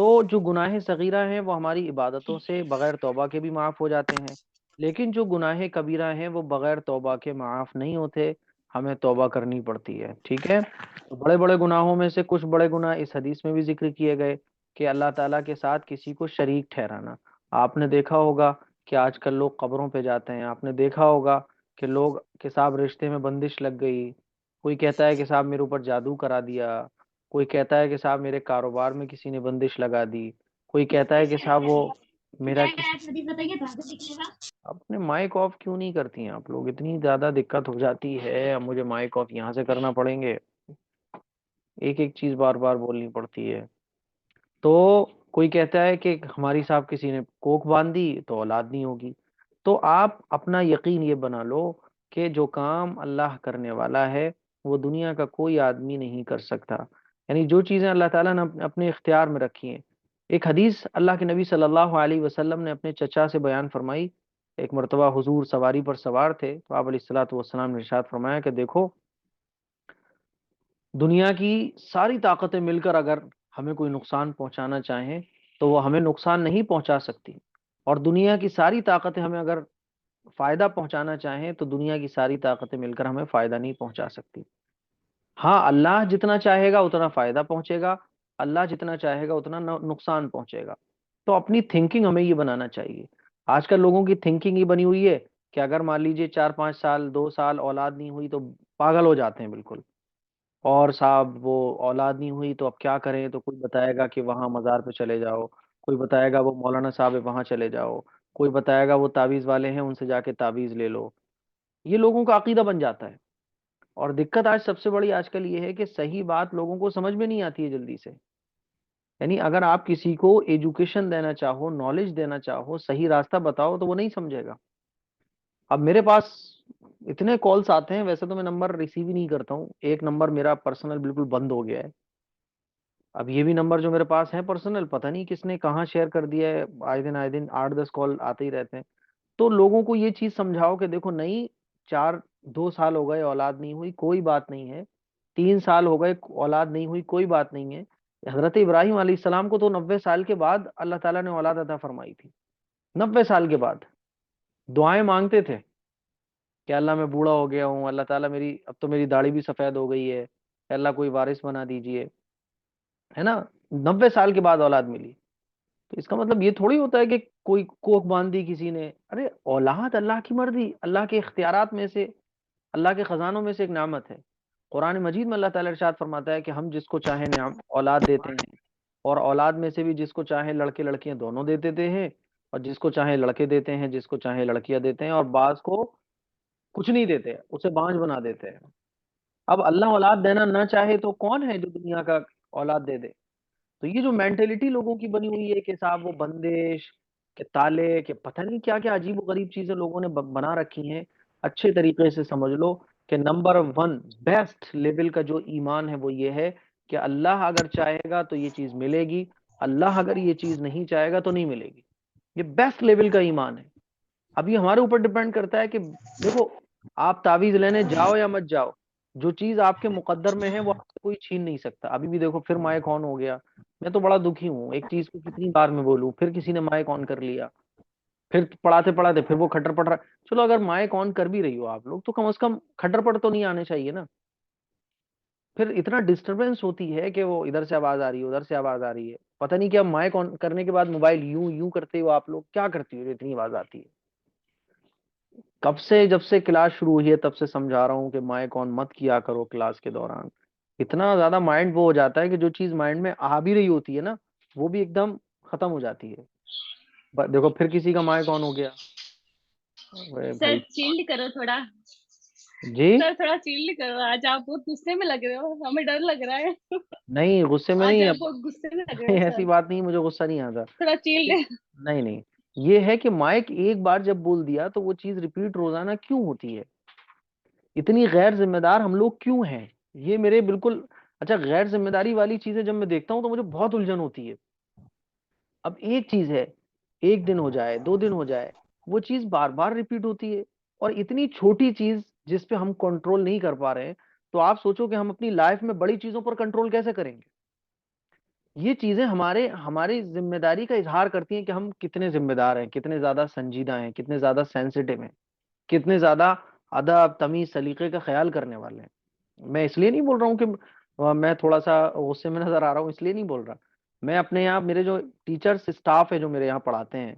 تو جو گناہ صغیرہ ہیں وہ ہماری عبادتوں سے بغیر توبہ کے بھی معاف ہو جاتے ہیں، لیکن جو گناہ کبیرہ ہیں وہ بغیر توبہ کے معاف نہیں ہوتے، ہمیں توبہ کرنی پڑتی ہے، ٹھیک ہے؟ تو بڑے بڑے گناہوں میں سے کچھ بڑے گناہ اس حدیث میں بھی ذکر کیے گئے کہ اللہ تعالیٰ کے ساتھ کسی کو شریک ٹھہرانا۔ آپ نے دیکھا ہوگا کہ آج کل لوگ قبروں پہ جاتے ہیں، آپ نے دیکھا ہوگا کہ لوگ کہ صاحب رشتے میں بندش لگ گئی، کوئی کہتا ہے کہ صاحب میرے اوپر جادو کرا دیا، کوئی کہتا ہے کہ صاحب میرے کاروبار میں کسی نے بندش لگا دی، کوئی کہتا ہے کہ صاحب وہ میرا اپنے مائک آف کیوں نہیں کرتی ہیں آپ لوگ؟ اتنی زیادہ دقت ہو جاتی ہے، اب مجھے مائک آف یہاں سے کرنا پڑیں گے، ایک ایک چیز بار بار بولنی پڑتی ہے۔ تو کوئی کہتا ہے کہ ہماری صاحب کسی نے کوک باندھ دی تو اولاد نہیں ہوگی۔ تو آپ اپنا یقین یہ بنا لو کہ جو کام اللہ کرنے والا ہے وہ دنیا کا کوئی آدمی نہیں کر سکتا، یعنی جو چیزیں اللہ تعالیٰ نے اپنے اختیار میں رکھی ہیں۔ ایک حدیث اللہ کے نبی صلی اللہ علیہ وسلم نے اپنے چچا سے بیان فرمائی۔ ایک مرتبہ حضور سواری پر سوار تھے تو آپ علیہ الصلوۃ والسلام نے ارشاد فرمایا کہ دیکھو، دنیا کی ساری طاقتیں مل کر اگر ہمیں کوئی نقصان پہنچانا چاہیں تو وہ ہمیں نقصان نہیں پہنچا سکتی، اور دنیا کی ساری طاقتیں ہمیں اگر فائدہ پہنچانا چاہیں تو دنیا کی ساری طاقتیں مل کر ہمیں فائدہ نہیں پہنچا سکتی۔ ہاں، اللہ جتنا چاہے گا اتنا فائدہ پہنچے گا، اللہ جتنا چاہے گا اتنا نقصان پہنچے گا۔ تو اپنی تھنکنگ ہمیں یہ بنانا چاہیے۔ آج کل لوگوں کی تھنکنگ یہ بنی ہوئی ہے کہ اگر مان لیجئے 4 5 سال 2 سال اولاد نہیں ہوئی تو پاگل ہو جاتے ہیں بالکل، اور صاحب وہ اولاد نہیں ہوئی تو اب کیا کریں؟ تو کوئی بتائے گا کہ وہاں مزار پہ چلے جاؤ، کوئی بتائے گا وہ مولانا صاحب ہے وہاں چلے جاؤ، کوئی بتائے گا وہ تعویذ والے ہیں ان سے جا کے تعویذ لے لو۔ یہ لوگوں کا عقیدہ بن جاتا ہے، اور دقت آج سب سے بڑی آج کل یہ ہے کہ صحیح بات لوگوں کو سمجھ میں نہیں آتی ہے جلدی سے۔ یعنی اگر آپ کسی کو ایجوکیشن دینا چاہو، نالج دینا چاہو، صحیح راستہ بتاؤ تو وہ نہیں سمجھے گا۔ اب میرے پاس اتنے کالز آتے ہیں، ویسے تو میں نمبر ریسیو ہی نہیں کرتا ہوں، ایک نمبر میرا پرسنل بالکل بند ہو گیا ہے۔ اب یہ بھی نمبر جو میرے پاس ہے پرسنل، پتہ نہیں کس نے کہاں شیئر کر دیا ہے، آئے دن 8 10 کال آتے ہی رہتے ہیں۔ تو لوگوں کو یہ چیز سمجھاؤ کہ دیکھو نہیں، 2 سال ہو گئے اولاد نہیں ہوئی کوئی بات نہیں ہے، 3 سال ہو گئے اولاد نہیں ہوئی کوئی بات نہیں ہے۔ حضرت ابراہیم علیہ السلام کو تو 90 سال کے بعد اللہ تعالیٰ نے اولاد عطا فرمائی تھی، 90 سال کے بعد دعائیں مانگتے تھے کہ اللہ میں بوڑھا ہو گیا ہوں، اللہ تعالیٰ اب تو میری داڑھی بھی سفید ہو گئی ہے، اے اللہ کوئی وارث بنا دیجئے، ہے نا؟ 90 سال کے بعد اولاد ملی۔ تو اس کا مطلب یہ تھوڑی ہوتا ہے کہ کوئی کوک باندھ دی کسی نے۔ ارے اولاد اللہ کی مرضی، اللہ کے اختیارات میں سے، اللہ کے خزانوں میں سے ایک نعمت ہے۔ قرآن مجید میں اللہ تعالیٰ ارشاد فرماتا ہے کہ ہم جس کو چاہیں اولاد دیتے ہیں، اور اولاد میں سے بھی جس کو چاہیں لڑکے لڑکیاں دونوں دے دیتے ہیں، اور جس کو چاہیں لڑکے دیتے ہیں، جس کو چاہیں لڑکیاں دیتے ہیں، اور بعض کو کچھ نہیں دیتے، اسے بانجھ بنا دیتے ہیں۔ اب اللہ اولاد دینا نہ چاہے تو کون ہے جو دنیا کا اولاد دے دے؟ تو یہ جو مینٹلٹی لوگوں کی بنی ہوئی ہے کہ صاحب وہ بندش، کہ تالے، کہ پتہ نہیں کیا کیا عجیب و غریب چیزیں لوگوں نے بنا رکھی ہیں، اچھے طریقے سے سمجھ لو کہ نمبر 1 بیسٹ لیول کا جو ایمان ہے وہ یہ ہے کہ اللہ اگر چاہے گا تو یہ چیز ملے گی، اللہ اگر یہ چیز نہیں چاہے گا تو نہیں ملے گی۔ یہ بیسٹ لیول کا ایمان ہے۔ اب یہ ہمارے اوپر ڈیپینڈ کرتا ہے کہ دیکھو، آپ تعویذ لینے جاؤ یا مت جاؤ، جو چیز آپ کے مقدر میں ہے وہ آپ سے کوئی چھین نہیں سکتا۔ ابھی بھی دیکھو پھر مائک آن ہو گیا، میں تو بڑا دکھی ہوں، ایک چیز کو کتنی بار میں بولوں، پھر کسی نے مائک آن کر لیا، پھر پڑھاتے پڑھاتے پھر وہ کھٹر پڑ رہا۔ چلو اگر مائک آن کر بھی رہی ہو آپ لوگ تو کم از کم کھٹر پڑ تو نہیں آنے چاہیے نا۔ پھر اتنا ڈسٹربینس ہوتی ہے کہ وہ ادھر سے آواز آ رہی ہے ادھر سے آواز آ رہی ہے، پتہ نہیں کیا مائک آن کرنے کے بعد موبائل یوں یوں کرتے ہو آپ لوگ، کیا کرتی ہو جو اتنی آواز آتی ہے؟ جب سے کلاس شروع ہوئی ہے تب سے سمجھا رہا ہوں کہ مائک آن مت کیا کرو کلاس کے دوران، اتنا زیادہ مائنڈ وہ ہو جاتا ہے کہ جو چیز مائنڈ میں آ بھی رہی ہوتی ہے نا وہ بھی ایک دم ختم ہو جاتی ہے۔ دیکھو پھر کسی کا مائک آن ہو گیا۔ ارے سر بھائی چیلڈ کرو تھوڑا، جی، سر تھوڑا چیلڈ کرو، آج آپ بہت غصے میں لگ رہے ہو، ہمیں ڈر لگ رہا ہے۔ نہیں غصے میں آج نہیں، آپ بہت غصے میں لگ رہے ہو ایسی سر، بات نہیں، مجھے غصہ نہیں آتا۔ تھوڑا چیلڈ۔ نہیں نہیں، یہ ہے کہ مائک ایک بار جب بول دیا تو وہ چیز ریپیٹ روزانہ کیوں ہوتی ہے؟ اتنی غیر ذمہ دار ہم لوگ کیوں ہیں؟ یہ میرے بالکل اچھا، غیر ذمہ داری والی چیزیں جب میں دیکھتا ہوں تو مجھے بہت الجھن ہوتی ہے۔ اب ایک چیز ہے، ایک دن ہو جائے 2 دن ہو جائے، وہ چیز بار بار ریپیٹ ہوتی ہے، اور اتنی چھوٹی چیز جس پہ ہم کنٹرول نہیں کر پا رہے ہیں، تو آپ سوچو کہ ہم اپنی لائف میں بڑی چیزوں پر کنٹرول کیسے کریں گے؟ یہ چیزیں ہماری ذمہ داری کا اظہار کرتی ہیں کہ ہم کتنے ذمہ دار ہیں، کتنے زیادہ سنجیدہ ہیں، کتنے زیادہ سینسیٹیو ہیں، کتنے زیادہ ادب تمیز سلیقے کا خیال کرنے والے ہیں. میں اس لیے نہیں بول رہا ہوں کہ میں تھوڑا سا غصے میں نظر آ رہا ہوں، اس لیے نہیں بول رہا. میں اپنے یہاں میرے جو ٹیچرس اسٹاف ہے جو میرے یہاں پڑھاتے ہیں،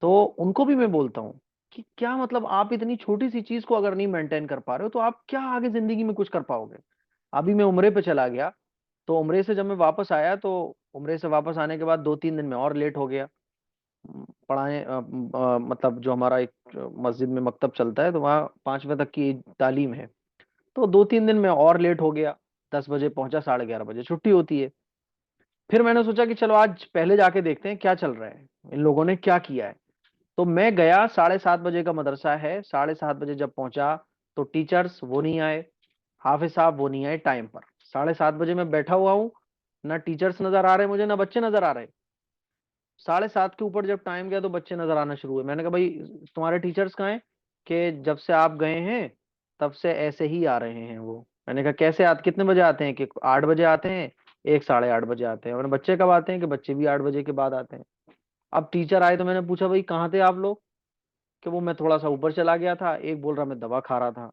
تو ان کو بھی میں بولتا ہوں کہ کیا مطلب آپ اتنی چھوٹی سی چیز کو اگر نہیں مینٹین کر پا رہے ہو تو آپ کیا آگے زندگی میں کچھ کر پاؤ گے. ابھی میں عمرے پہ چلا گیا، تو عمرے سے جب میں واپس آیا تو عمرے سے واپس آنے کے بعد 2-3 دن میں اور لیٹ ہو گیا. پڑھانے مطلب جو ہمارا ایک مسجد میں مکتب چلتا ہے تو وہاں 5 بجے تک کی تعلیم ہے، تو 2-3 دن میں اور لیٹ ہو گیا. 10 بجے پہنچا، 11:30 بجے چھٹی ہوتی ہے. پھر میں نے سوچا کہ چلو آج پہلے جا کے دیکھتے ہیں کیا چل رہا ہے، ان لوگوں نے کیا کیا ہے. تو میں گیا، 7:30 بجے کا مدرسہ ہے. 7:30 بجے جب پہنچا تو ٹیچرز وہ نہیں آئے، حافظ صاحب وہ نہیں آئے ٹائم پر. 7:30 بجے میں بیٹھا ہوا ہوں، نہ ٹیچرز نظر آ رہے مجھے، نہ بچے نظر آ رہے. 7:30 کے اوپر جب ٹائم گیا تو بچے نظر آنا شروع ہوئے. میں نے کہا بھائی تمہارے ٹیچرز کہاں ہیں؟ کہ جب سے آپ گئے ہیں تب سے ایسے ہی آ رہے ہیں وہ. میں نے کہا کیسے آتے، کتنے بجے آتے ہیں؟ کہ 8 بجے آتے ہیں، ایک 8:30 بجے آتے ہیں. اور بچے کب آتے ہیں؟ کہ بچے بھی 8 بجے کے بعد آتے ہیں. اب ٹیچر آئے تو میں نے پوچھا بھائی کہاں تھے آپ لوگ؟ کہ وہ میں تھوڑا سا اوپر چلا گیا تھا. ایک بول رہا میں دوا کھا رہا تھا.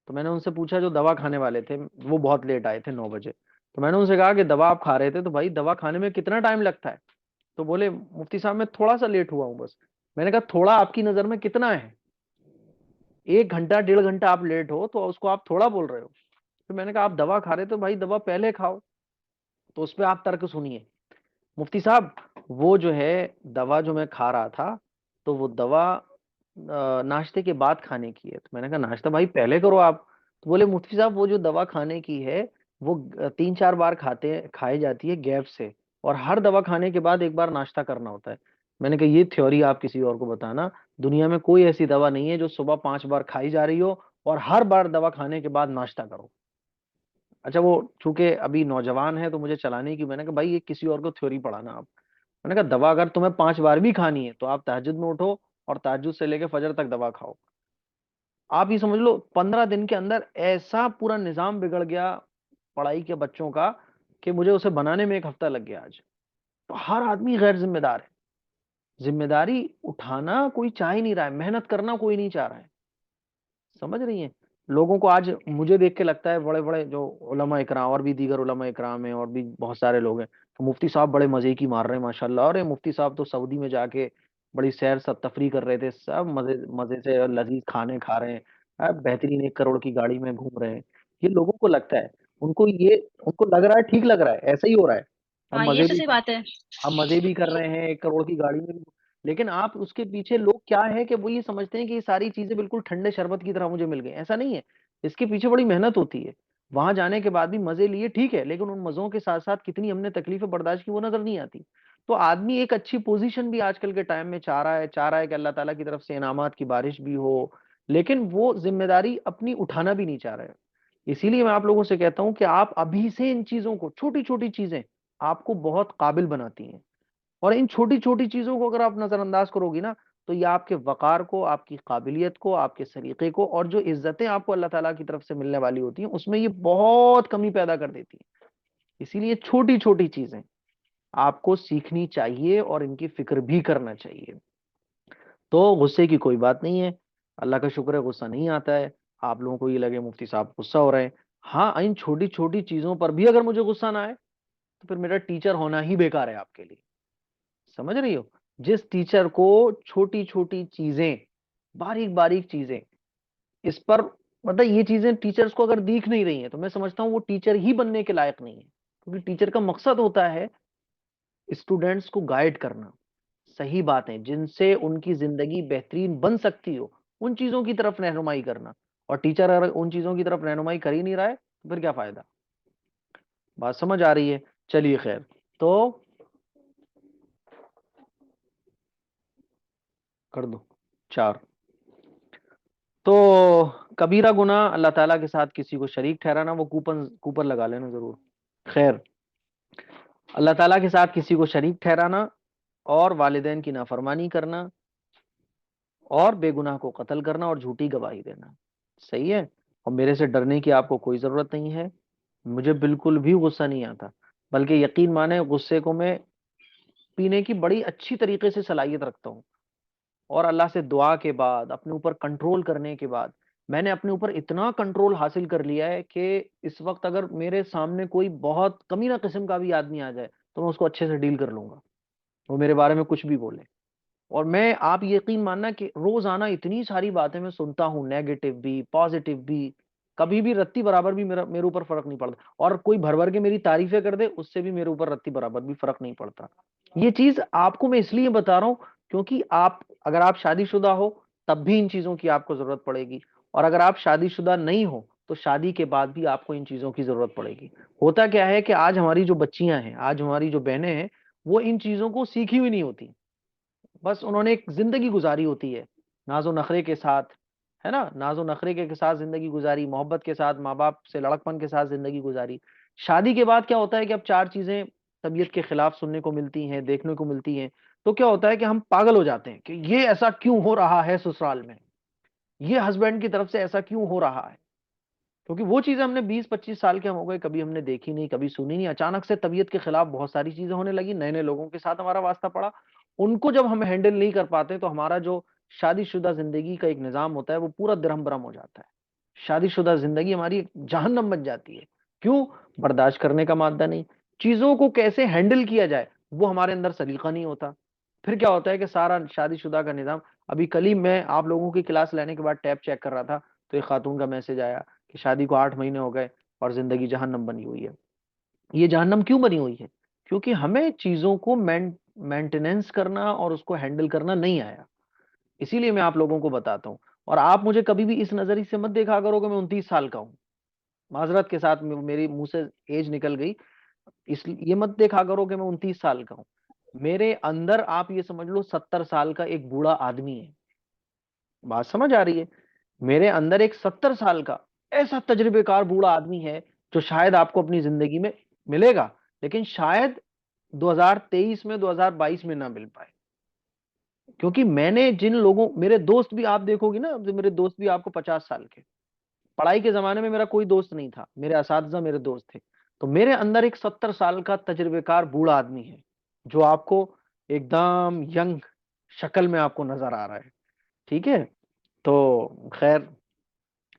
تو میں نے ان سے پوچھا جو دوا کھانے والے تھے، وہ بہت لیٹ آئے تھے 9 بجے. تو میں نے ان سے کہا کہ دوا آپ کھا رہے تھے تو بھائی دوا کھانے میں کتنا ٹائم لگتا ہے؟ تو بولے مفتی صاحب میں تھوڑا سا لیٹ ہوا ہوں بس. میں نے کہا تھوڑا آپ کی نظر میں کتنا ہے؟ 1 گھنٹہ 1.5 گھنٹہ آپ لیٹ ہو تو اس کو آپ تھوڑا بول رہے ہو. پھر میں نے کہا آپ دوا کھا رہے تو بھائی دوا پہلے کھاؤ. تو اس پہ آپ ترک سنیے. مفتی صاحب وہ جو ہے دوا جو میں کھا رہا تھا تو وہ دوا ناشتے کے بعد کھانے کی ہے. تو میں نے کہا ناشتہ بھائی پہلے کرو آپ. تو بولے مفتی صاحب وہ جو دوا کھانے کی ہے وہ 3-4 بار کھائی جاتی ہے گیپ سے، اور ہر دوا کھانے کے بعد ایک بار ناشتہ کرنا ہوتا ہے. میں نے کہا یہ تھیوری آپ کسی اور کو بتانا، دنیا میں کوئی ایسی دوا نہیں ہے جو صبح 5 بار کھائی جا رہی ہو اور ہر بار دوا کھانے کے بعد ناشتہ کرو. اچھا وہ چونکہ ابھی نوجوان ہے تو مجھے چلانے کی، میں نے کہا بھائی یہ کسی اور کو تھیوری پڑھانا آپ. میں نے کہا دوا اگر تمہیں 5 بار بھی کھانی ہے تو آپ تہجد میں اٹھو اور تہجد سے لے کے فجر تک دوا کھاؤ. آپ یہ سمجھ لو 15 دن کے اندر ایسا پورا نظام بگڑ گیا پڑھائی کے بچوں کا کہ مجھے اسے بنانے میں 1 ہفتہ لگ گیا آج. تو ہر آدمی غیر ذمہ دار ہے. ذمہ داری اٹھانا کوئی چاہ ہی نہیں رہا ہے، محنت کرنا کوئی نہیں چاہ رہا ہے. سمجھ رہی ہیں؟ لوگوں کو آج مجھے دیکھ کے لگتا ہے بڑے بڑے جو علماء اکرام اور بھی دیگر علماء اکرام ہیں اور بھی بہت سارے لوگ ہیں، تو مفتی صاحب بڑے مزے کی مار رہے ہیں ماشاء اللہ. اور مفتی صاحب تو سعودی میں جا کے بڑی سیر سب تفریح کر رہے تھے، سب مزے مزے سے لذیذ کھانے کھا رہے ہیں، بہترین 1 کروڑ کی گاڑی میں گھوم رہے ہیں. یہ لوگوں کو لگتا ہے، ان کو لگ رہا ہے ٹھیک لگ رہا ہے، ایسا ہی ہو رہا ہے. ہم ہاں یہ مزے تو بھی صحیح بات ہے. ہم مزے بھی کر رہے ہیں 1 کروڑ کی گاڑی میں بھی. لیکن آپ اس کے پیچھے لوگ کیا ہے کہ وہ یہ سمجھتے ہیں کہ یہ ساری چیزیں بالکل ٹھنڈے شربت کی طرح مجھے مل گئی. ایسا نہیں ہے، اس کے پیچھے بڑی محنت ہوتی ہے. وہاں جانے کے بعد بھی مزے لیے ٹھیک ہے، لیکن ان مزوں کے ساتھ ساتھ کتنی ہم نے تکلیفیں برداشت کی وہ نظر نہیں آتی. تو آدمی ایک اچھی پوزیشن بھی آج کل کے ٹائم میں چاہ رہا ہے کہ اللہ تعالیٰ کی طرف سے انعامات کی بارش بھی ہو، لیکن وہ ذمہ داری اپنی اٹھانا بھی نہیں چاہ رہے. اسی لیے میں آپ لوگوں سے کہتا ہوں کہ آپ ابھی سے ان چیزوں کو، چھوٹی چھوٹی چیزیں آپ کو بہت قابل بناتی ہیں. اور ان چھوٹی چھوٹی چیزوں کو اگر آپ نظر انداز کرو گی نا تو یہ آپ کے وقار کو، آپ کی قابلیت کو، آپ کے سلیقے کو، اور جو عزتیں آپ کو اللہ تعالیٰ کی طرف سے ملنے والی ہوتی ہیں اس میں یہ بہت کمی پیدا کر دیتی ہیں. اسی لیے چھوٹی چھوٹی چیزیں آپ کو سیکھنی چاہیے اور ان کی فکر بھی کرنا چاہیے. تو غصے کی کوئی بات نہیں ہے، اللہ کا شکر ہے غصہ نہیں آتا ہے. آپ لوگوں کو یہ لگے مفتی صاحب غصہ ہو رہے ہیں، ہاں ان چھوٹی چھوٹی چیزوں پر بھی اگر مجھے غصہ نہ آئے تو پھر میرا ٹیچر ہونا ہی بیکار ہے آپ کے لیے. سمجھ رہی ہو؟ جس ٹیچر کو چھوٹی چھوٹی چیزیں، باریک باریک چیزیں، اس پر مطلب یہ چیزیں ٹیچرز کو اگر دیکھ نہیں رہی ہیں تو میں سمجھتا ہوں وہ ٹیچر ہی بننے کے لائق نہیں ہے. کیونکہ ٹیچر کا مقصد ہوتا ہے اسٹوڈنٹس کو گائیڈ کرنا، صحیح باتیں جن سے ان کی زندگی بہترین بن سکتی ہو ان چیزوں کی طرف رہنمائی کرنا. اور ٹیچر اگر ان چیزوں کی طرف رہنمائی کر ہی نہیں رہا ہے تو پھر کیا فائدہ؟ بات سمجھ آ رہی ہے؟ چلیے خیر. تو کر دو 4. تو کبیرہ گناہ اللہ تعالیٰ کے ساتھ کسی کو شریک ٹھہرانا، وہ کوپن لگا لینا ضرور. خیر، اللہ تعالیٰ کے ساتھ کسی کو شریک ٹھہرانا اور والدین کی نافرمانی کرنا اور بے گناہ کو قتل کرنا اور جھوٹی گواہی دینا، صحیح ہے. اور میرے سے ڈرنے کی آپ کو کوئی ضرورت نہیں ہے، مجھے بالکل بھی غصہ نہیں آتا. بلکہ یقین مانے غصے کو میں پینے کی بڑی اچھی طریقے سے صلاحیت رکھتا ہوں، اور اللہ سے دعا کے بعد اپنے اوپر کنٹرول کرنے کے بعد میں نے اپنے اوپر اتنا کنٹرول حاصل کر لیا ہے کہ اس وقت اگر میرے سامنے کوئی بہت کمینہ قسم کا بھی آدمی آ جائے تو میں اس کو اچھے سے ڈیل کر لوں گا، وہ میرے بارے میں کچھ بھی بولے۔ اور میں، آپ یقین ماننا کہ روزانہ اتنی ساری باتیں میں سنتا ہوں، نیگیٹو بھی پازیٹو بھی، کبھی بھی رتی برابر بھی میرے اوپر فرق نہیں پڑتا، اور کوئی بھر بھر کے میری تعریفیں کر دے اس سے بھی میرے اوپر رتی برابر بھی فرق نہیں پڑتا۔ یہ چیز آپ کو میں اس لیے بتا رہا ہوں کیونکہ اگر آپ شادی شدہ ہو تب بھی ان چیزوں کی آپ کو ضرورت پڑے گی، اور اگر آپ شادی شدہ نہیں ہو تو شادی کے بعد بھی آپ کو ان چیزوں کی ضرورت پڑے گی۔ ہوتا کیا ہے کہ آج ہماری جو بچیاں ہیں، آج ہماری جو بہنیں ہیں، وہ ان چیزوں کو سیکھی ہوئی نہیں ہوتی، بس انہوں نے ایک زندگی گزاری ہوتی ہے ناز و نخرے کے ساتھ، ہے نا، ناز و نخرے کے ساتھ زندگی گزاری، محبت کے ساتھ، ماں باپ سے لڑکپن کے ساتھ زندگی گزاری۔ شادی کے بعد کیا ہوتا ہے کہ اب چار چیزیں طبیعت کے خلاف سننے کو ملتی ہیں، دیکھنے کو ملتی ہیں، تو کیا ہوتا ہے کہ ہم پاگل ہو جاتے ہیں کہ یہ ایسا کیوں ہو رہا ہے سسرال میں، یہ ہسبینڈ کی طرف سے ایسا کیوں ہو رہا ہے، کیونکہ وہ چیزیں ہم نے 20-25 سال کے ہم ہو گئے، کبھی ہم نے دیکھی نہیں، کبھی سنی نہیں، اچانک سے طبیعت کے خلاف بہت ساری چیزیں ہونے لگی، نئے نئے لوگوں کے ساتھ ہمارا واسطہ پڑا، ان کو جب ہم ہینڈل نہیں کر پاتے تو ہمارا جو شادی شدہ زندگی کا ایک نظام ہوتا ہے وہ پورا درہم برہم ہو جاتا ہے، شادی شدہ زندگی ہماری ایک جہنم بن جاتی ہے۔ کیوں؟ برداشت کرنے کا مادہ نہیں، چیزوں کو کیسے ہینڈل کیا جائے وہ ہمارے اندر سلیقہ نہیں ہوتا، پھر کیا ہوتا ہے کہ سارا شادی شدہ کا نظام، ابھی کل ہی میں آپ لوگوں کی کلاس لینے کے بعد ٹیپ چیک کر رہا تھا تو ایک خاتون کا میسج آیا کہ شادی کو 8 مہینے ہو گئے اور زندگی جہنم بنی ہوئی ہے۔ یہ جہنم کیوں بنی ہوئی ہے؟ کیونکہ ہمیں چیزوں کو مینٹیننس کرنا اور اس کو ہینڈل کرنا نہیں آیا، اسی لیے میں آپ لوگوں کو بتاتا ہوں۔ اور آپ مجھے کبھی بھی اس نظریے سے مت دیکھا کرو کہ میں 29 سال کا ہوں، معذرت کے ساتھ میری منہ سے ایج نکل گئی، یہ مت دیکھا کرو کہ میں 29 سال کا ہوں، میرے اندر آپ یہ سمجھ لو 70 سال کا ایک بوڑھا آدمی ہے، بات سمجھ آ رہی ہے؟ میرے اندر ایک 70 سال کا ایسا تجربے کار بوڑھا آدمی ہے جو شاید آپ کو اپنی زندگی میں ملے گا، لیکن شاید 2023 میں 2022 میں نہ مل پائے، کیونکہ میں نے جن لوگوں، میرے دوست بھی آپ دیکھو گی نا، میرے دوست بھی آپ کو 50 سال کے، پڑھائی کے زمانے میں میرا کوئی دوست نہیں تھا، میرے اساتذہ میرے دوست تھے، تو میرے اندر ایک 70 سال کا تجربے کار بوڑھا آدمی ہے جو آپ کو ایک دم ینگ شکل میں آپ کو نظر آ رہا ہے، ٹھیک ہے؟ تو خیر،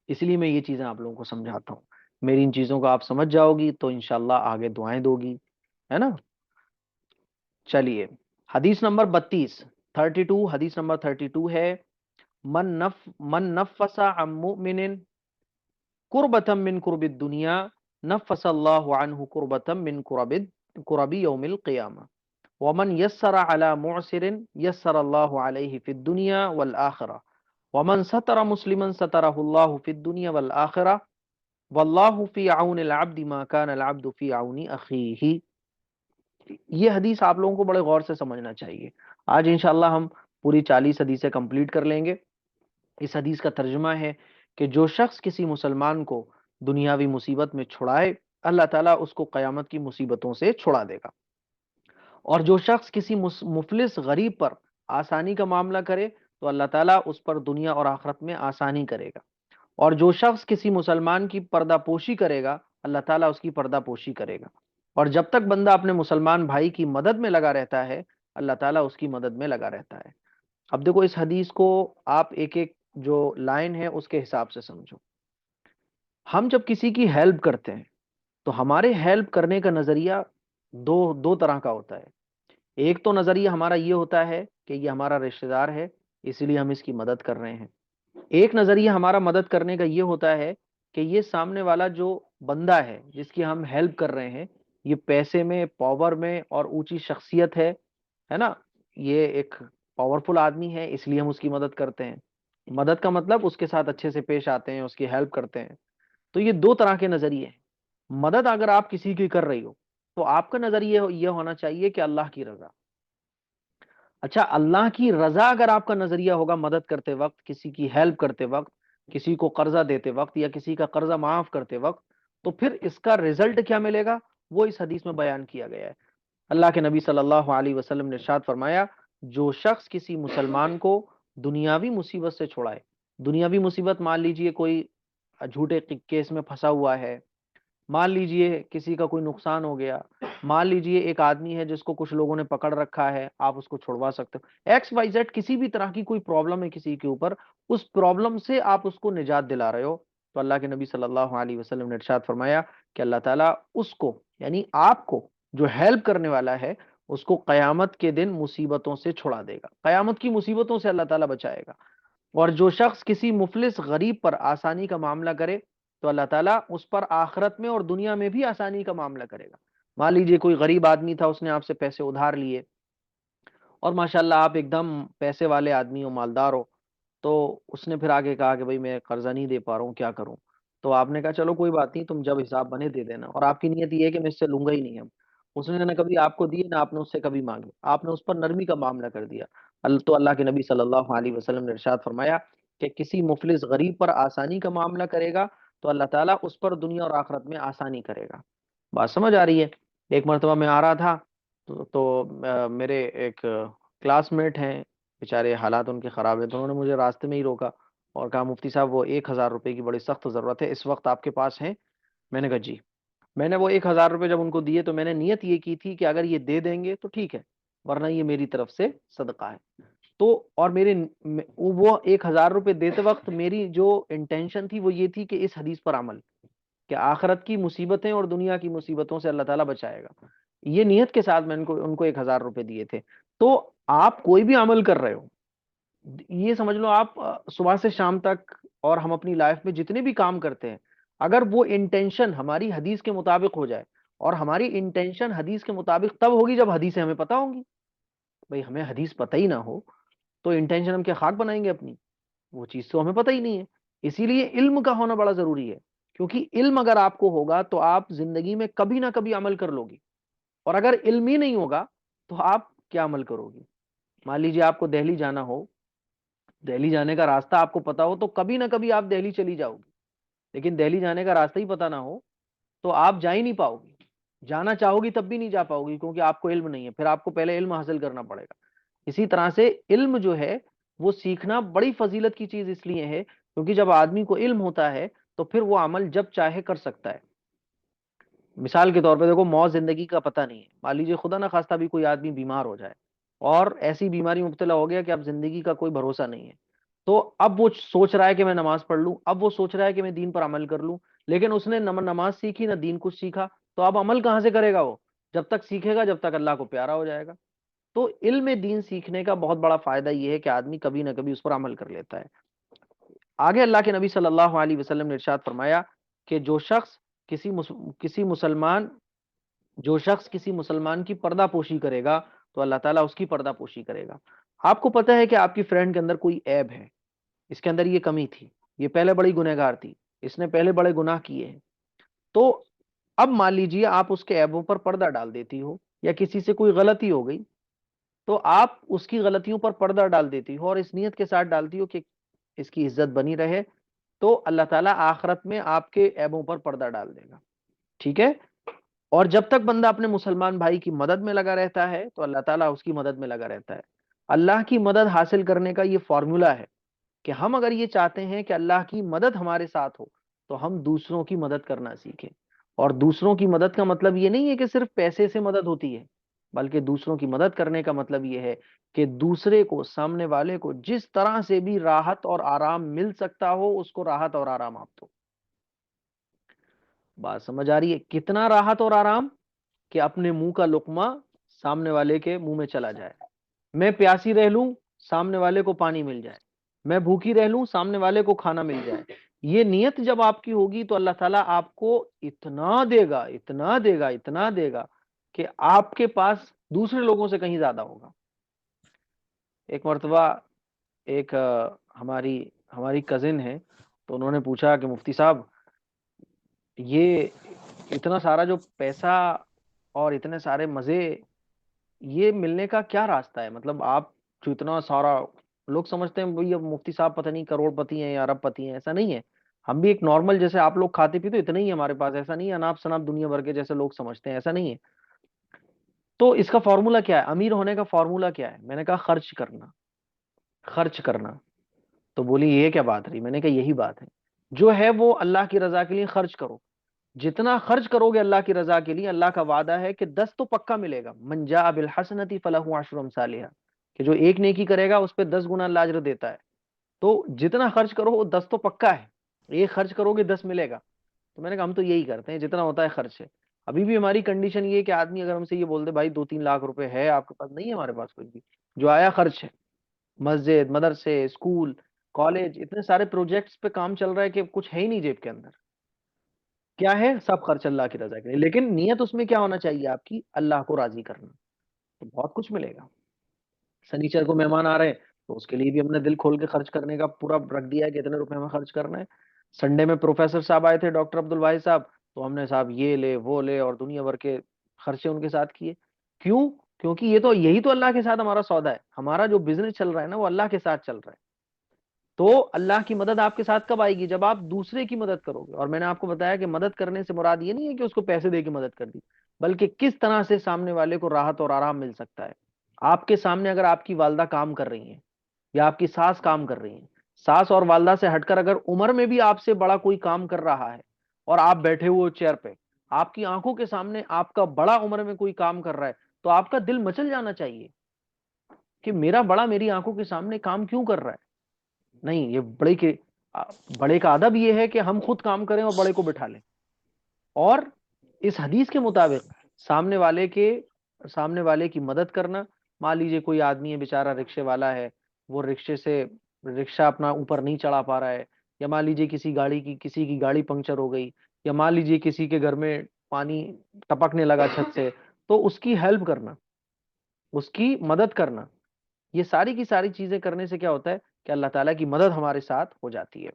اس لیے میں یہ چیزیں آپ لوگوں کو سمجھاتا ہوں، میری ان چیزوں کو آپ سمجھ جاؤ گی تو انشاءاللہ آگے دعائیں دو گی، ہے نا؟ چلیے، حدیث نمبر 32، حدیث نمبر 32 ہے، من نفس عن مؤمن قربة من قرب الدنیا نفس اللہ عنہ قربة من قرب یوم القیامہ، ومن یسر علی معسر یسر اللہ علیہ فی الدنیا والآخرہ، ومن ستر مسلما سترہ اللہ فی الدنیا والآخرہ، واللہ فی عون العبد ما کان العبد فی عون اخیہ۔ یہ حدیث آپ لوگوں کو بڑے غور سے سمجھنا چاہیے۔ آج انشاءاللہ ہم پوری 40 حدیثیں کمپلیٹ کر لیں گے۔ اس حدیث کا ترجمہ ہے کہ جو شخص کسی مسلمان کو دنیاوی مصیبت میں چھڑائے، اللہ تعالیٰ اس کو قیامت کی مصیبتوں سے چھڑا دے گا، اور جو شخص کسی مفلس غریب پر آسانی کا معاملہ کرے تو اللہ تعالیٰ اس پر دنیا اور آخرت میں آسانی کرے گا، اور جو شخص کسی مسلمان کی پردہ پوشی کرے گا اللہ تعالیٰ اس کی پردہ پوشی کرے گا، اور جب تک بندہ اپنے مسلمان بھائی کی مدد میں لگا رہتا ہے اللہ تعالیٰ اس کی مدد میں لگا رہتا ہے۔ اب دیکھو اس حدیث کو آپ ایک ایک جو لائن ہے اس کے حساب سے سمجھو۔ ہم جب کسی کی ہیلپ کرتے ہیں تو ہمارے ہیلپ کرنے کا نظریہ دو طرح کا ہوتا ہے۔ ایک تو نظریہ ہمارا یہ ہوتا ہے کہ یہ ہمارا رشتہ دار ہے اس لیے ہم اس کی مدد کر رہے ہیں، ایک نظریہ ہمارا مدد کرنے کا یہ ہوتا ہے کہ یہ سامنے والا جو بندہ ہے جس کی ہم ہیلپ کر رہے ہیں یہ پیسے میں، پاور میں اور اونچی شخصیت ہے نا، یہ ایک پاورفل آدمی ہے اس لیے ہم اس کی مدد کرتے ہیں، مدد کا مطلب اس کے ساتھ اچھے سے پیش آتے ہیں، اس کی ہیلپ کرتے ہیں۔ تو یہ دو طرح کے نظریے ہیں۔ مدد اگر آپ کسی کی کر رہی ہو تو آپ کا نظریہ یہ ہونا چاہیے کہ اللہ کی رضا۔ اچھا، اللہ کی رضا اگر آپ کا نظریہ ہوگا مدد کرتے وقت، کسی کی ہیلپ کرتے وقت، کسی کو قرضہ دیتے وقت یا کسی کا قرضہ معاف کرتے وقت، تو پھر اس کا رزلٹ کیا ملے گا وہ اس حدیث میں بیان کیا گیا ہے۔ اللہ کے نبی صلی اللہ علیہ وسلم نے ارشاد فرمایا، جو شخص کسی مسلمان کو دنیاوی مصیبت سے چھڑائے، دنیاوی مصیبت مان لیجئے کوئی جھوٹے کیس میں پھنسا ہوا ہے، مان لیجئے کسی کا کوئی نقصان ہو گیا، مان لیجئے ایک آدمی ہے جس کو کچھ لوگوں نے پکڑ رکھا ہے، آپ اس کو چھڑوا سکتے ہو، ایکس وائی زیڈ کسی بھی طرح کی کوئی پرابلم ہے کسی کے اوپر، اس پرابلم سے آپ اس کو نجات دلا رہے ہو، تو اللہ کے نبی صلی اللہ علیہ وسلم نے ارشاد فرمایا کہ اللہ تعالیٰ اس کو، یعنی آپ کو جو ہیلپ کرنے والا ہے، اس کو قیامت کے دن مصیبتوں سے چھڑا دے گا، قیامت کی مصیبتوں سے اللہ تعالیٰ بچائے گا۔ اور جو شخص کسی مفلس غریب پر آسانی کا معاملہ کرے تو اللہ تعالیٰ اس پر آخرت میں اور دنیا میں بھی آسانی کا معاملہ کرے گا۔ مان لیجئے کوئی غریب آدمی تھا، اس نے آپ سے پیسے ادھار لیے، اور ماشاءاللہ آپ ایک دم پیسے والے آدمی ہو، مالدار ہو، تو اس نے پھر آگے کہا کہ بھائی میں قرضہ نہیں دے پا رہا ہوں، کیا کروں؟ تو آپ نے کہا چلو کوئی بات نہیں، تم جب حساب بنے دے دینا، اور آپ کی نیت یہ ہے کہ میں اس سے لوں گا ہی نہیں اب۔ اس نے نہ کبھی آپ کو دیے، نہ آپ نے اس سے کبھی مانگے، آپ نے اس پر نرمی کا معاملہ کر دیا، تو اللہ کے نبی صلی اللہ علیہ وسلم نے ارشاد فرمایا کہ کسی مفلس غریب پر آسانی کا معاملہ کرے گا تو اللہ تعالیٰ اس پر دنیا اور آخرت میں آسانی کرے گا۔ بات سمجھ آ رہی ہے؟ ایک مرتبہ میں آ رہا تھا تو میرے ایک کلاس میٹ ہیں، بیچارے حالات ان کے خراب ہیں، تو انہوں نے مجھے راستے میں ہی روکا اور کہا مفتی صاحب وہ 1,000 روپے کی بڑی سخت ضرورت ہے، اس وقت آپ کے پاس ہیں؟ میں نے کہا جی۔ میں نے وہ 1,000 روپے جب ان کو دیے تو میں نے نیت یہ کی تھی کہ اگر یہ دے دیں گے تو ٹھیک ہے، ورنہ یہ میری طرف سے صدقہ ہے۔ تو اور وہ 1,000 روپے دیتے وقت میری جو انٹینشن تھی وہ یہ تھی کہ اس حدیث پر عمل، کہ آخرت کی مصیبتیں اور دنیا کی مصیبتوں سے اللہ تعالیٰ بچائے گا، یہ نیت کے ساتھ میں ان کو 1,000 روپے دیے تھے۔ تو آپ کوئی بھی عمل کر رہے ہو، یہ سمجھ لو آپ صبح سے شام تک اور ہم اپنی لائف میں جتنے بھی کام کرتے ہیں، اگر وہ انٹینشن ہماری حدیث کے مطابق ہو جائے، اور ہماری انٹینشن حدیث کے مطابق تب ہوگی جب حدیثیں ہمیں پتہ ہوں گی۔ بھئی ہمیں حدیث پتہ ہی نہ ہو تو انٹینشن ہم کیا خاک بنائیں گے اپنی؟ وہ چیز تو ہمیں پتہ ہی نہیں ہے۔ اسی لیے علم کا ہونا بڑا ضروری ہے، کیونکہ علم اگر آپ کو ہوگا تو آپ زندگی میں کبھی نہ کبھی عمل کر لو گی، اور اگر علم ہی نہیں ہوگا تو آپ کیا عمل کرو گی؟ مان لیجیے آپ کو دہلی جانا ہو، دہلی جانے کا راستہ آپ کو پتا ہو تو کبھی نہ کبھی آپ دہلی چلی جاؤ گی، لیکن دہلی جانے کا راستہ ہی پتا نہ ہو تو آپ جا ہی نہیں پاؤ گی، جانا چاہو گی تب بھی نہیں جا پاؤ گی، کیونکہ آپ کو علم نہیں ہے، پھر آپ کو پہلے علم حاصل کرنا پڑے گا۔ اسی طرح سے علم جو ہے وہ سیکھنا بڑی فضیلت کی چیز اس لیے ہے کیونکہ جب آدمی کو علم ہوتا ہے تو پھر وہ عمل جب چاہے کر سکتا ہے۔ مثال کے طور پہ دیکھو، موت زندگی کا پتہ نہیں ہے، مان لیجیے خدا نہ خواستہ بھی کوئی آدمی بیمار ہو جائے اور ایسی بیماری مبتلا ہو گیا کہ اب زندگی کا کوئی بھروسہ نہیں ہے، تو اب وہ سوچ رہا ہے کہ میں نماز پڑھ لوں، اب وہ سوچ رہا ہے کہ میں دین پر عمل کر لوں، لیکن اس نے نماز سیکھی نہ دین کچھ سیکھا، تو اب عمل کہاں سے کرے گا وہ؟ جب تک سیکھے گا جب تک اللہ کو پیارا ہو جائے گا۔ تو علم دین سیکھنے کا بہت بڑا فائدہ یہ ہے کہ آدمی کبھی نہ کبھی اس پر عمل کر لیتا ہے۔ آگے اللہ کے نبی صلی اللہ علیہ وسلم نے ارشاد فرمایا کہ کسی مسلمان جو شخص کسی مسلمان کی پردہ پوشی کرے گا تو اللہ تعالیٰ اس کی پردہ پوشی کرے گا۔ آپ کو پتہ ہے کہ آپ کی فرینڈ کے اندر کوئی عیب ہے، اس کے اندر یہ کمی تھی، یہ پہلے بڑی گنہگار تھی، اس نے پہلے بڑے گناہ کیے ہیں، تو اب مان لیجیے آپ اس کے عیبوں پر پردہ ڈال دیتی ہو، یا کسی سے کوئی غلطی ہو گئی تو آپ اس کی غلطیوں پر پردہ ڈال دیتی ہو اور اس نیت کے ساتھ ڈالتی ہو کہ اس کی عزت بنی رہے، تو اللہ تعالیٰ آخرت میں آپ کے عیبوں پر پردہ ڈال دے گا، ٹھیک ہے؟ اور جب تک بندہ اپنے مسلمان بھائی کی مدد میں لگا رہتا ہے تو اللہ تعالیٰ اس کی مدد میں لگا رہتا ہے۔ اللہ کی مدد حاصل کرنے کا یہ فارمولا ہے کہ ہم اگر یہ چاہتے ہیں کہ اللہ کی مدد ہمارے ساتھ ہو تو ہم دوسروں کی مدد کرنا سیکھیں، اور دوسروں کی مدد کا مطلب یہ نہیں ہے کہ صرف پیسے سے مدد ہوتی ہے، بلکہ دوسروں کی مدد کرنے کا مطلب یہ ہے کہ دوسرے کو، سامنے والے کو جس طرح سے بھی راحت اور آرام مل سکتا ہو اس کو راحت اور آرام آپ دو۔ بات سمجھ آ رہی ہے؟ کتنا راحت اور آرام؟ کہ اپنے منہ کا لقمہ سامنے والے کے منہ میں چلا جائے، میں پیاسی رہ لوں سامنے والے کو پانی مل جائے، میں بھوکی رہ لوں سامنے والے کو کھانا مل جائے۔ یہ نیت جب آپ کی ہوگی تو اللہ تعالیٰ آپ کو اتنا دے گا، اتنا دے گا، اتنا دے گا کہ آپ کے پاس دوسرے لوگوں سے کہیں زیادہ ہوگا۔ ایک مرتبہ ایک ہماری کزن ہے، تو انہوں نے پوچھا کہ مفتی صاحب یہ اتنا سارا جو پیسہ اور اتنے سارے مزے یہ ملنے کا کیا راستہ ہے؟ مطلب آپ جو اتنا سارا، لوگ سمجھتے ہیں بھئی اب مفتی صاحب پتہ نہیں کروڑ پتی ہیں یا ارب پتی ہیں، ایسا نہیں ہے، ہم بھی ایک نارمل جیسے آپ لوگ کھاتے پیتے اتنا ہی ہمارے پاس، ایسا نہیں ہے اناپ شناپ دنیا بھر کے جیسے لوگ سمجھتے ہیں، ایسا نہیں ہے۔ تو اس کا فارمولا کیا ہے؟ امیر ہونے کا فارمولا کیا ہے؟ میں نے کہا خرچ کرنا، خرچ کرنا۔ تو بولی یہ کیا بات رہی؟ میں نے کہا یہی بات ہے، جو ہے وہ اللہ کی رضا کے لیے خرچ کرو۔ جتنا خرچ کرو گے اللہ کی رضا کے لیے، اللہ کا وعدہ ہے کہ 10 تو پکا ملے گا. من جاء بالحسنۃ فلہ عشر امثالها، کہ جو ایک نیکی کرے گا اس پہ 10 گنا اللہ اجر دیتا ہے. تو جتنا خرچ کرو وہ 10 تو پکا ہے. ایک خرچ کرو گے 10 ملے گا. تو میں نے کہا ہم تو یہی کرتے ہیں، جتنا ہوتا ہے خرچ ہے. ابھی بھی ہماری کنڈیشن یہ ہے کہ آدمی اگر ہم سے یہ بول دے بھائی 2-3 لاکھ روپے ہے آپ کے پاس، نہیں ہے ہمارے پاس کچھ بھی، جو آیا خرچ ہے. مسجد، مدرسے، اسکول، کالج، اتنے سارے پروجیکٹس پہ کام چل رہا ہے کہ کچھ ہے ہی نہیں جیب کے اندر. کیا ہے؟ سب خرچ اللہ کی رضا کے لیے. لیکن نیت اس میں کیا ہونا چاہیے آپ کی؟ اللہ کو راضی کرنا. تو بہت کچھ ملے گا. سنیچر کو مہمان آ رہے ہیں تو اس کے لیے بھی ہم نے دل کھول کے خرچ کرنے کا پورا رکھ دیا ہے کہ اتنے روپے ہمیں خرچ کرنا ہے. سنڈے میں پروفیسر صاحب آئے تھے، ڈاکٹر عبد الواحد صاحب، تو ہم نے صاحب یہ لے وہ لے اور دنیا بھر کے خرچے ان کے ساتھ کیے. کیوں؟ کیونکہ یہی تو اللہ کے ساتھ ہمارا سودا ہے. ہمارا جو بزنس چل رہا ہے نا وہ اللہ کے ساتھ چل رہا ہے. تو اللہ کی مدد آپ کے ساتھ کب آئے گی؟ جب آپ دوسرے کی مدد کرو گے. اور میں نے آپ کو بتایا کہ مدد کرنے سے مراد یہ نہیں ہے کہ اس کو پیسے دے کے مدد کر دی، بلکہ کس طرح سے سامنے والے کو راحت اور آرام مل سکتا ہے. آپ کے سامنے اگر آپ کی والدہ کام کر رہی ہیں یا آپ کی ساس کام کر رہی ہیں، ساس اور والدہ سے ہٹ کر اگر عمر میں بھی آپ سے بڑا کوئی کام کر رہا ہے اور آپ بیٹھے ہوئے چیئر پہ، آپ کی آنکھوں کے سامنے آپ کا بڑا عمر میں کوئی کام کر رہا ہے، تو آپ کا دل مچل جانا چاہیے کہ میرا بڑا میری آنکھوں کے سامنے کام کیوں کر رہا ہے. نہیں، یہ بڑے کا ادب یہ ہے کہ ہم خود کام کریں اور بڑے کو بٹھا لیں. اور اس حدیث کے مطابق سامنے والے کی مدد کرنا. مان لیجیے کوئی آدمی ہے بیچارہ رکشے والا ہے، وہ رکشہ اپنا اوپر نہیں چڑھا پا رہا ہے، یا مان لیجیے کسی کی گاڑی پنکچر ہو گئی، یا مان لیجیے کسی کے گھر میں پانی ٹپکنے لگا چھت سے، تو اس کی ہیلپ کرنا، اس کی مدد کرنا. یہ ساری کی ساری چیزیں کرنے سے کیا ہوتا ہے کہ اللہ تعالیٰ کی مدد ہمارے ساتھ ہو جاتی ہے.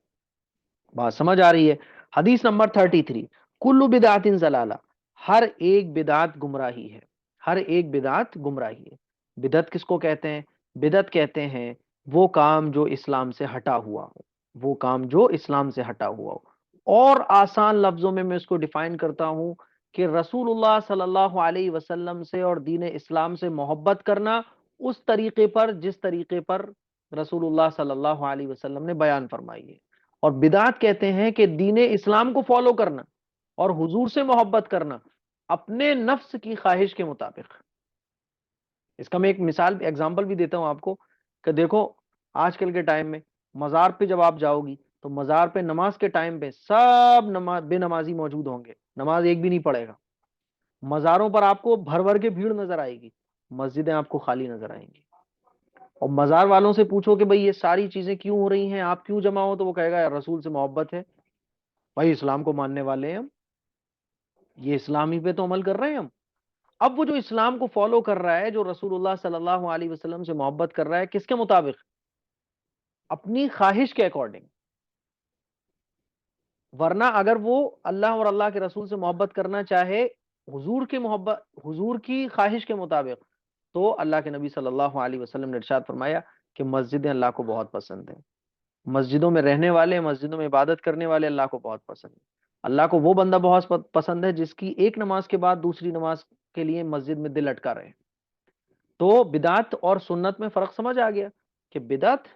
بات سمجھ آ رہی ہے؟ حدیث نمبر 33، کلو بدعت ضلالہ، ہر ایک بدعت گمراہی ہے. ہر ایک بدعت گمراہی ہے. بدعت کس کو کہتے ہیں؟ بدعت کہتے ہیں وہ کام جو اسلام سے ہٹا ہوا ہو. وہ کام جو اسلام سے ہٹا ہوا ہو. اور آسان لفظوں میں اس کو ڈیفائن کرتا ہوں کہ رسول اللہ صلی اللہ علیہ وسلم سے اور دین اسلام سے محبت کرنا اس طریقے پر جس طریقے پر رسول اللہ صلی اللہ علیہ وسلم نے بیان فرمائی ہے. اور بدعت کہتے ہیں کہ دین اسلام کو فالو کرنا اور حضور سے محبت کرنا اپنے نفس کی خواہش کے مطابق. اس کا میں ایک مثال ایگزامپل بھی دیتا ہوں آپ کو کہ دیکھو آج کل کے ٹائم میں مزار پہ جب آپ جاؤ گی تو مزار پہ نماز کے ٹائم پہ سب بے نمازی موجود ہوں گے، نماز ایک بھی نہیں پڑھے گا. مزاروں پر آپ کو بھر بھر کے بھیڑ نظر آئے گی، مسجدیں آپ کو خالی نظر آئیں گی. اور مزار والوں سے پوچھو کہ بھئی یہ ساری چیزیں کیوں ہو رہی ہیں، آپ کیوں جمع ہو، تو وہ کہے گا یار رسول سے محبت ہے، بھائی اسلام کو ماننے والے ہیں ہم، یہ اسلامی پہ تو عمل کر رہے ہیں ہم. اب وہ جو اسلام کو فالو کر رہا ہے، جو رسول اللہ صلی اللہ علیہ وسلم سے محبت کر رہا ہے، کس کے مطابق؟ اپنی خواہش کے اکارڈنگ. ورنہ اگر وہ اللہ اور اللہ کے رسول سے محبت کرنا چاہے حضور کی خواہش کے مطابق، تو اللہ کے نبی صلی اللہ علیہ وسلم نے ارشاد فرمایا کہ مسجدیں اللہ کو بہت پسند ہیں. مسجدوں میں رہنے والے، مسجدوں میں عبادت کرنے والے اللہ کو بہت پسند ہیں. اللہ کو وہ بندہ بہت پسند ہے جس کی ایک نماز کے بعد دوسری نماز کے لیے مسجد میں دل اٹکا رہے. تو بدعت اور سنت میں فرق سمجھ آ گیا کہ بدعت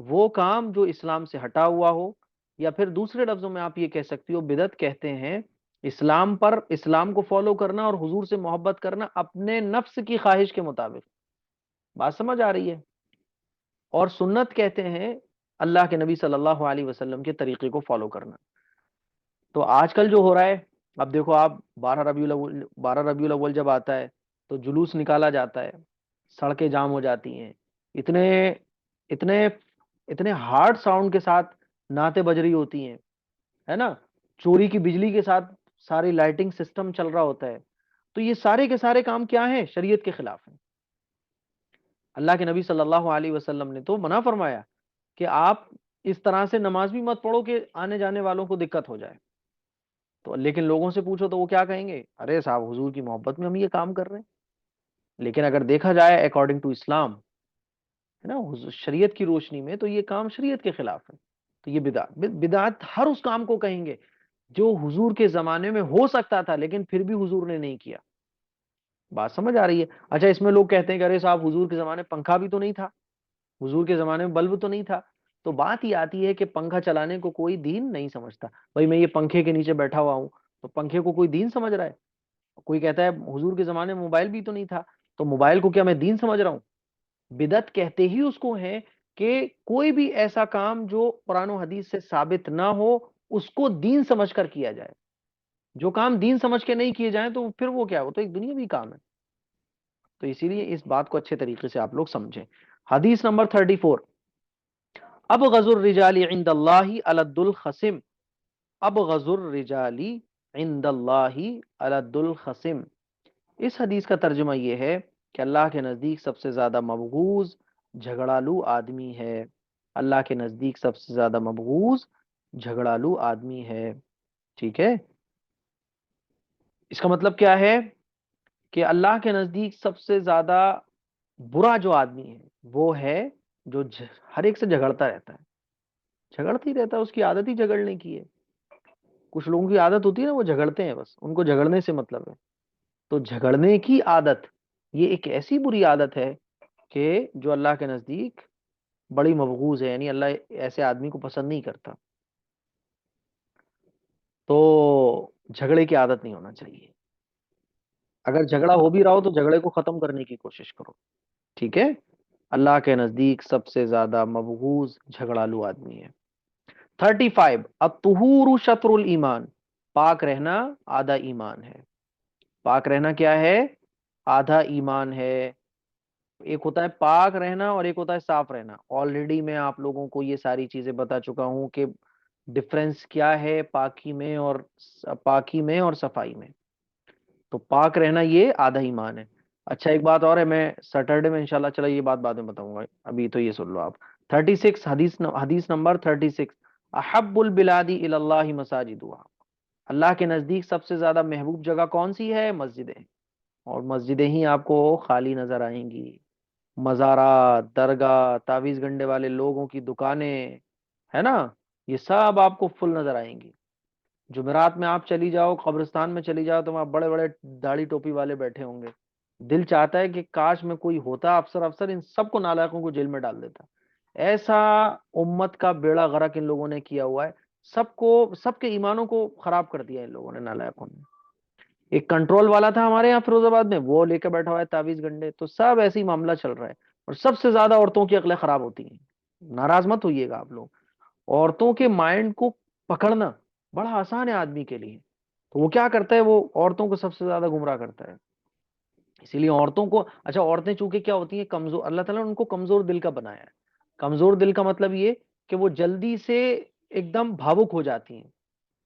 وہ کام جو اسلام سے ہٹا ہوا ہو، یا پھر دوسرے لفظوں میں آپ یہ کہہ سکتی ہو بدعت کہتے ہیں اسلام کو فالو کرنا اور حضور سے محبت کرنا اپنے نفس کی خواہش کے مطابق. بات سمجھ آ رہی ہے؟ اور سنت کہتے ہیں اللہ کے نبی صلی اللہ علیہ وسلم کے طریقے کو فالو کرنا. تو آج کل جو ہو رہا ہے، اب دیکھو آپ 12 ربیع الاول جب آتا ہے تو جلوس نکالا جاتا ہے، سڑکیں جام ہو جاتی ہیں، اتنے اتنے اتنے ہارڈ ساؤنڈ کے ساتھ نعتیں بج رہی ہوتی ہیں، ہے نا، چوری کی بجلی کے ساتھ ساری لائٹنگ سسٹم چل رہا ہوتا ہے. تو یہ سارے کے سارے کام کیا ہیں؟ شریعت کے خلاف ہیں. اللہ کے نبی صلی اللہ علیہ وسلم نے تو منع فرمایا کہ آپ اس طرح سے نماز بھی مت پڑھو کہ آنے جانے والوں کو دقت ہو جائے. تو لیکن لوگوں سے پوچھو تو وہ کیا کہیں گے؟ ارے صاحب حضور کی محبت میں ہم یہ کام کر رہے ہیں. لیکن اگر دیکھا جائے اکارڈنگ ٹو اسلام، ہے نا، شریعت کی روشنی میں، تو یہ کام شریعت کے خلاف ہے. تو یہ بدعت ہر اس کام کو کہیں گے جو حضور کے زمانے میں ہو سکتا تھا لیکن پھر بھی حضور نے نہیں کیا. بات سمجھ آ رہی ہے؟ اچھا اس میں لوگ کہتے ہیں کہ ارے صاحب حضور کے زمانے پنکھا بھی تو نہیں تھا، حضور کے زمانے میں بلب تو نہیں تھا. تو بات یہ آتی ہے کہ پنکھا چلانے کو کوئی دین نہیں سمجھتا. بھائی میں یہ پنکھے کے نیچے بیٹھا ہوا ہوں تو پنکھے کو کوئی دین سمجھ رہا ہے؟ کوئی کہتا ہے حضور کے زمانے میں موبائل بھی تو نہیں تھا، تو موبائل کو کیا میں دین سمجھ رہا ہوں؟ بدعت کہتے ہی اس کو ہے کہ کوئی بھی ایسا کام جو قرآن و حدیث سے ثابت نہ ہو اس کو دین سمجھ کر کیا جائے. جو کام دین سمجھ کے نہیں کیے جائیں تو پھر وہ کیا، وہ تو ایک دنیاوی کام ہے. تو اسی لیے اس بات کو اچھے طریقے سے آپ لوگ سمجھیں. حدیث نمبر 34، ابغض الرجال عند اللہ الد الخصم. ابغض الرجال عند اللہ الد الخصم. اس حدیث کا ترجمہ یہ ہے کہ اللہ کے نزدیک سب سے زیادہ مبغوض جھگڑالو آدمی ہے. اللہ کے نزدیک سب سے زیادہ مبغوض جھگڑالو آدمی ہے. ٹھیک ہے، اس کا مطلب کیا ہے کہ اللہ کے نزدیک سب سے زیادہ برا جو آدمی ہے وہ ہے جو ہر ایک سے جھگڑتا رہتا ہے. جھگڑتا ہی رہتا ہے، اس کی عادت ہی جھگڑنے کی ہے. کچھ لوگوں کی عادت ہوتی ہے نا، وہ جھگڑتے ہیں، بس ان کو جھگڑنے سے مطلب ہے. تو جھگڑنے کی عادت یہ ایک ایسی بری عادت ہے کہ جو اللہ کے نزدیک بڑی مبغوض ہے، یعنی اللہ ایسے آدمی کو پسند نہیں کرتا. تو جھگڑے کی عادت نہیں ہونا چاہیے. اگر جھگڑا ہو بھی رہا ہو تو جھگڑے کو ختم کرنے کی کوشش کرو. ٹھیک ہے، اللہ کے نزدیک سب سے زیادہ مبغوض جھگڑالو آدمی ہے. 35، الطہور شطر الایمان. پاک رہنا آدھا ایمان ہے. پاک رہنا کیا ہے؟ آدھا ایمان ہے. ایک ہوتا ہے پاک رہنا اور ایک ہوتا ہے صاف رہنا. آلریڈی میں آپ لوگوں کو یہ ساری چیزیں بتا چکا ہوں کہ ڈفرنس کیا ہے پاکی میں اور صفائی میں. تو پاک رہنا یہ آدھا ایمان ہے. اچھا ایک بات اور ہے، میں سیٹرڈے میں انشاءاللہ، چلا یہ بات بعد میں بتاؤں گا، ابھی تو یہ سن لو آپ. 36 حدیث نمبر 36، احب البلاد الی اللہ مساجدها. اللہ کے نزدیک سب سے زیادہ محبوب جگہ کون سی ہے؟ مسجدیں. اور مسجدیں ہی آپ کو خالی نظر آئیں گی. مزارات، درگاہ، تعویذ گنڈے والے لوگوں کی دکانیں، ہے نا، یہ سب آپ کو فل نظر آئیں گی. جمعرات میں آپ چلی جاؤ، قبرستان میں چلی جاؤ، تو وہاں بڑے بڑے داڑھی ٹوپی والے بیٹھے ہوں گے. دل چاہتا ہے کہ کاش میں کوئی ہوتا افسر ان سب کو نالائقوں کو جیل میں ڈال دیتا. ایسا امت کا بیڑا غرق ان لوگوں نے کیا ہوا ہے. سب کے ایمانوں کو خراب کر دیا ان لوگوں نے، نالائقوں نے. ایک کنٹرول والا تھا ہمارے یہاں فیروز آباد میں، وہ لے کے بیٹھا ہوا ہے تعویذ گنڈے. تو سب ایسے ہی معاملہ چل رہا ہے. اور سب سے زیادہ عورتوں کی عقلیں خراب ہوتی ہیں. ناراض مت ہوئیے گا آپ لوگ. عورتوں کے مائنڈ کو پکڑنا بڑا آسان ہے آدمی کے لیے. تو وہ کیا کرتا ہے، وہ عورتوں کو سب سے زیادہ گمراہ کرتا ہے. اسی لیے عورتوں کو، اچھا عورتیں چونکہ کیا ہوتی ہیں کمزور، اللہ تعالیٰ نے ان کو کمزور دل کا بنایا ہے. کمزور دل کا مطلب یہ کہ وہ جلدی سے ایک دم بھاوک ہو جاتی ہیں،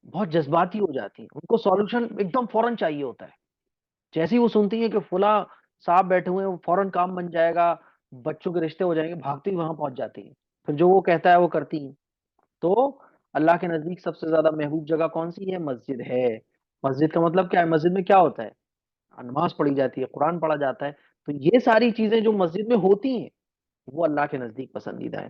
بہت جذباتی ہو جاتی ہیں. ان کو سولوشن ایک دم فوراً چاہیے ہوتا ہے. جیسے ہی وہ سنتی ہیں کہ فلاں صاحب بیٹھے ہوئے ہیں، وہ فوراً کام بن جائے گا، بچوں کے رشتے ہو جائیں گے، بھاگتی ہی وہاں پہنچ جاتی ہیں. پھر جو وہ کہتا ہے وہ کرتی ہیں. تو اللہ کے نزدیک سب سے زیادہ محبوب جگہ کون سی ہے؟ مسجد ہے. مسجد کا مطلب کیا ہے؟ مسجد میں کیا ہوتا ہے؟ نماز پڑھی جاتی ہے، قرآن پڑھا جاتا ہے. تو یہ ساری چیزیں جو مسجد میں ہوتی ہیں وہ اللہ کے نزدیک پسندیدہ ہے.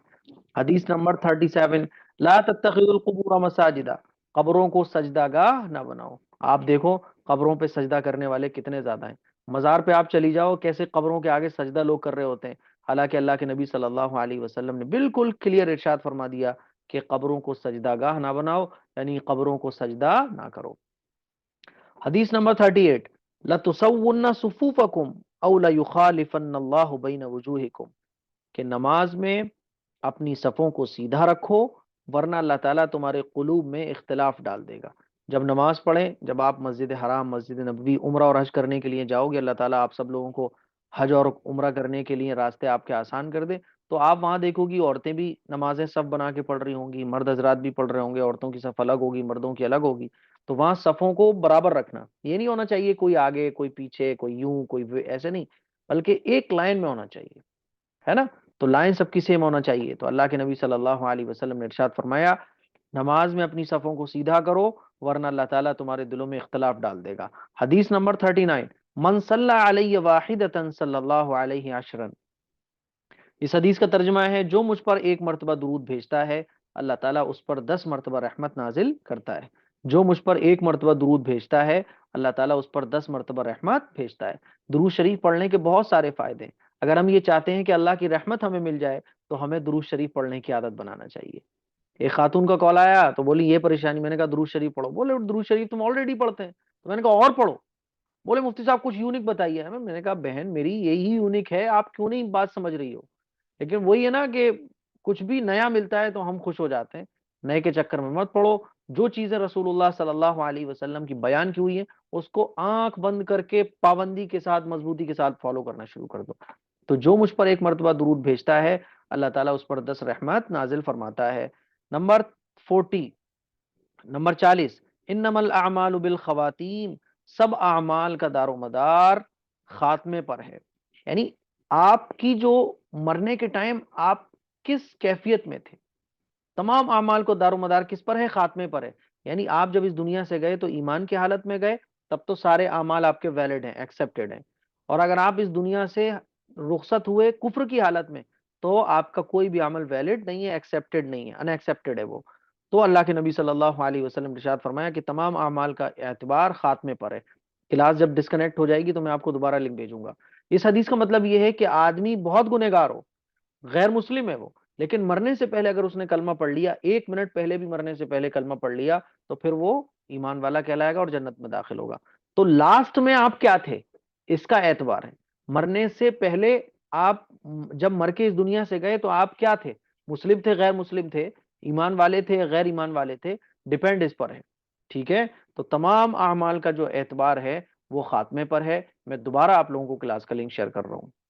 حدیث نمبر 37، لا تتخذوا القبور مساجدا. قبروں کو سجدہ گاہ نہ بناؤ. آپ دیکھو قبروں پہ سجدہ کرنے والے کتنے زیادہ ہیں. مزار پہ آپ چلی جاؤ، کیسے قبروں کے آگے سجدہ لوگ کر رہے ہوتے ہیں. حالانکہ اللہ کے نبی صلی اللہ علیہ وسلم نے بالکل کلیئر ارشاد فرما دیا کہ قبروں کو سجدہ گاہ نہ بناؤ، یعنی قبروں کو سجدہ نہ کرو. حدیث نمبر 38، لَتُسَوُّنَّ صُفُوفَكُمْ أَوْ لَيُخَالِفَنَّ اللَّهُ بَيْنَ وُجُوهِكُمْ. کہ نماز میں اپنی صفوں کو سیدھا رکھو، ورنہ اللہ تعالیٰ تمہارے قلوب میں اختلاف ڈال دے گا. جب نماز پڑھیں، جب آپ مسجد حرام، مسجد نبوی عمرہ اور حج کرنے کے لیے جاؤ گے، اللہ تعالیٰ آپ سب لوگوں کو حج اور عمرہ کرنے کے لیے راستے آپ کے آسان کر دے. تو آپ وہاں دیکھو گی عورتیں بھی نمازیں صف بنا کے پڑھ رہی ہوں گی، مرد حضرات بھی پڑھ رہے ہوں گے. عورتوں کی صف الگ ہوگی، مردوں کی الگ ہوگی. تو وہاں صفوں کو برابر رکھنا. یہ نہیں ہونا چاہیے کوئی آگے کوئی پیچھے، کوئی یوں کوئی ایسے نہیں، بلکہ ایک لائن میں ہونا چاہیے، ہے نا. تو لائن سب کی سیم ہونا چاہیے. تو اللہ کے نبی صلی اللہ علیہ وسلم نے ارشاد فرمایا، نماز میں اپنی صفوں کو سیدھا کرو، ورنہ اللہ تعالیٰ تمہارے دلوں میں اختلاف ڈال دے گا. حدیث نمبر 39، من صلی علیہ واحدۃ صلی اللہ علیہ عشرا. اس حدیث کا ترجمہ ہے، جو مجھ پر ایک مرتبہ درود بھیجتا ہے اللہ تعالیٰ اس پر 10 مرتبہ رحمت نازل کرتا ہے. جو مجھ پر ایک مرتبہ درود بھیجتا ہے اللہ تعالیٰ اس پر 10 مرتبہ رحمت بھیجتا ہے. درود شریف پڑھنے کے بہت سارے فائدے ہیں. اگر ہم یہ چاہتے ہیں کہ اللہ کی رحمت ہمیں مل جائے تو ہمیں درود شریف پڑھنے کی عادت بنانا چاہیے. ایک خاتون کا کال آیا تو بولی یہ پریشانی. میں نے کہا درود شریف پڑھو. بولے درود شریف تم آلریڈی پڑھتے ہیں. تو میں نے کہا اور پڑھو. بولے مفتی صاحب کچھ یونک بتائیے. میں نے کہا بہن میری یہی یونک ہے, آپ کیوں نہیں بات سمجھ رہی ہو؟ لیکن وہی ہے نا کہ کچھ بھی نیا ملتا ہے تو ہم خوش ہو جاتے ہیں. نئے کے چکر میں مت پڑو. جو چیزیں رسول اللہ صلی اللہ علیہ وسلم کی بیان کی ہوئی ہیں اس کو آنکھ بند کر کے پابندی کے ساتھ مضبوطی کے ساتھ فالو کرنا شروع کر دو. تو جو مجھ پر ایک مرتبہ درود بھیجتا ہے اللہ تعالیٰ اس پر 10 رحمت نازل فرماتا ہے. نمبر 40 نمبر 40 انما الاعمال بالخواتیم, سب اعمال کا دار و مدار خاتمے پر ہے. یعنی آپ کی جو مرنے کے ٹائم آپ کس کیفیت میں تھے, تمام اعمال کو دار و مدار کس پر ہے؟ خاتمے پر ہے. یعنی آپ جب اس دنیا سے گئے تو ایمان کی حالت میں گئے, تب تو سارے اعمال آپ کے ویلڈ ہیں, ایکسپٹیڈ ہیں. اور اگر آپ اس دنیا سے رخصت ہوئے کفر کی حالت میں تو آپ کا کوئی بھی عمل ویلڈ نہیں ہے, ایکسپٹیڈ نہیں ہے, ان ایکسپٹیڈ ہے وہ. تو اللہ کے نبی صلی اللہ علیہ وسلم نے ارشاد فرمایا کہ تمام اعمال کا اعتبار خاتمے پر ہے. کلاس جب ڈسکنیکٹ ہو جائے گی تو میں آپ کو دوبارہ لنک بھیجوں گا. اس حدیث کا مطلب یہ ہے کہ آدمی بہت گنہگار ہو, غیر مسلم ہے وہ, لیکن مرنے سے پہلے اگر اس نے کلمہ پڑھ لیا, 1 منٹ پہلے بھی مرنے سے پہلے کلمہ پڑھ لیا, تو پھر وہ ایمان والا کہلائے گا اور جنت میں داخل ہوگا. تو لاسٹ میں آپ کیا تھے اس کا اعتبار ہے. مرنے سے پہلے آپ جب مر کے اس دنیا سے گئے تو آپ کیا تھے؟ مسلم تھے, غیر مسلم تھے, ایمان والے تھے, غیر ایمان والے تھے, ڈیپینڈ اس پر ہے. ٹھیک ہے, تو تمام اعمال کا جو اعتبار ہے وہ خاتمے پر ہے. میں دوبارہ آپ لوگوں کو کلاس کا لنک شیئر کر رہا ہوں.